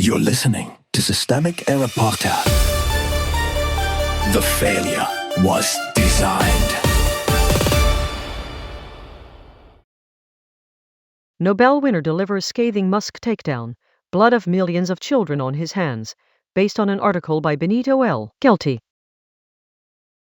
You're listening to Systemic Error Podcast. The failure was designed. Nobel winner delivers scathing Musk takedown, blood of millions of children on his hands, based on an article by Benito L. Guilty.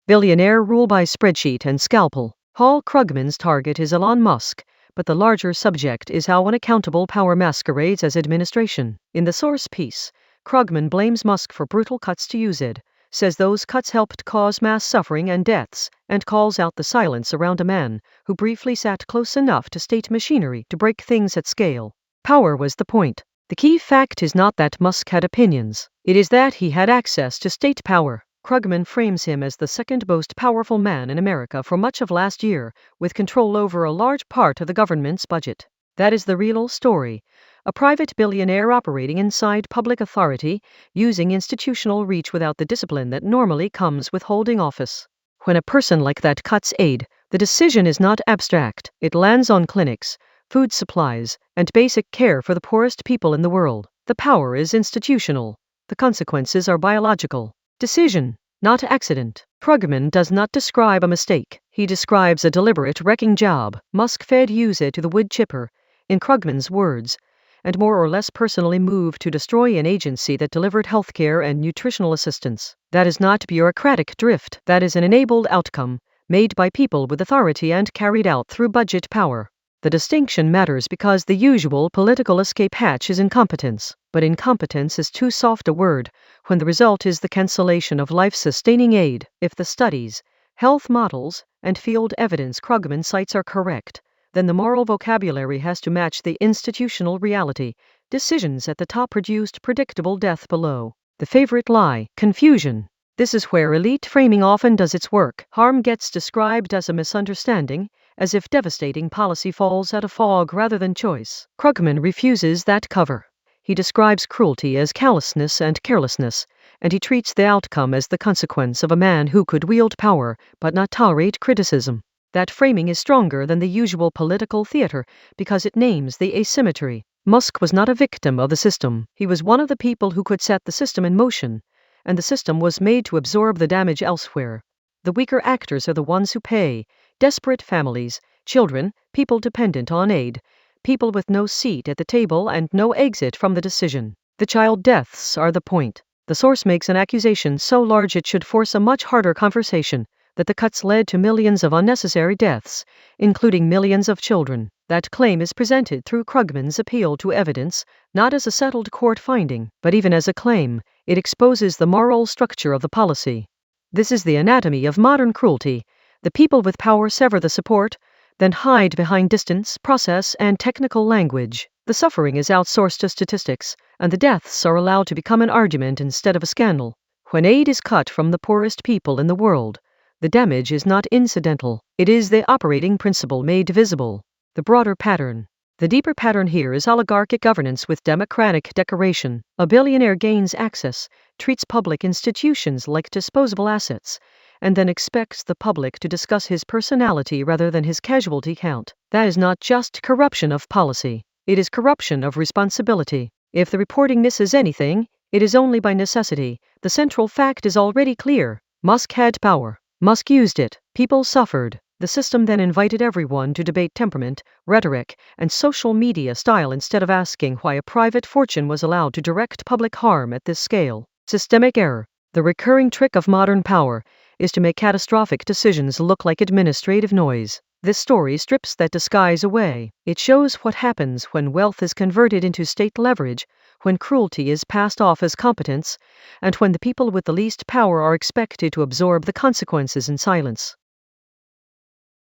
Billionaire rule by Spreadsheet and Scalpel. Krugman's target is Elon Musk, but the larger subject is how unaccountable power masquerades as administration. In the source piece, Krugman blames Musk for brutal cuts to USAID, says those cuts helped cause mass suffering and deaths, and calls out the silence around a man who briefly sat close enough to state machinery to break things at scale. Power was the point. The key fact is not that Musk had opinions. It is that he had access to state power. Krugman frames him as the second most powerful man in America for much of last year, with control over a large part of the government's budget. That is the real story. A private billionaire operating inside public authority, using institutional reach without the discipline that normally comes with holding office. When a person like that cuts aid, the decision is not abstract. It lands on clinics, food supplies, and basic care for the poorest people in the world. The power is institutional. The consequences are biological. Decision, not accident. Krugman does not describe a mistake. He describes a deliberate wrecking job. Musk fed USAID to the wood chipper, in Krugman's words, and more or less personally moved to destroy an agency that delivered healthcare and nutritional assistance. That is not bureaucratic drift. That is an enabled outcome, made by people with authority and carried out through budget power. The distinction matters because the usual political escape hatch is incompetence. But incompetence is too soft a word when the result is the cancellation of life-sustaining aid. If the studies, health models, and field evidence Krugman cites are correct, then the moral vocabulary has to match the institutional reality. Decisions at the top produced predictable death below. The favorite lie, confusion. This is where elite framing often does its work. Harm gets described as a misunderstanding, as if devastating policy falls out of fog rather than choice. Krugman refuses that cover. He describes cruelty as callousness and carelessness, and he treats the outcome as the consequence of a man who could wield power but not tolerate criticism. That framing is stronger than the usual political theater because it names the asymmetry. Musk was not a victim of the system. He was one of the people who could set the system in motion, and the system was made to absorb the damage elsewhere. The weaker actors are the ones who pay: desperate families, children, people dependent on aid, people with no seat at the table and no exit from the decision. The child deaths are the point. The source makes an accusation so large it should force a much harder conversation, that the cuts led to millions of unnecessary deaths, including millions of children. That claim is presented through Krugman's appeal to evidence, not as a settled court finding, but even as a claim. It exposes the moral structure of the policy. This is the anatomy of modern cruelty. The people with power sever the support, then hide behind distance, process, and technical language. The suffering is outsourced to statistics, and the deaths are allowed to become an argument instead of a scandal. When aid is cut from the poorest people in the world, the damage is not incidental. It is the operating principle made visible. The broader pattern. The deeper pattern here is oligarchic governance with democratic decoration. A billionaire gains access, treats public institutions like disposable assets, and then expects the public to discuss his personality rather than his casualty count. That is not just corruption of policy. It is corruption of responsibility. If the reporting misses anything, it is only by necessity. The central fact is already clear. Musk had power. Musk used it. People suffered. The system then invited everyone to debate temperament, rhetoric, and social media style instead of asking why a private fortune was allowed to direct public harm at this scale. Systemic error. The recurring trick of modern power is to make catastrophic decisions look like administrative noise. This story strips that disguise away. It shows what happens when wealth is converted into state leverage, when cruelty is passed off as competence, and when the people with the least power are expected to absorb the consequences in silence.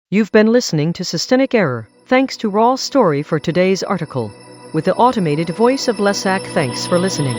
You've been listening to Systemic Error. Thanks to Raw Story for today's article. With the automated voice of Lesak, thanks for listening.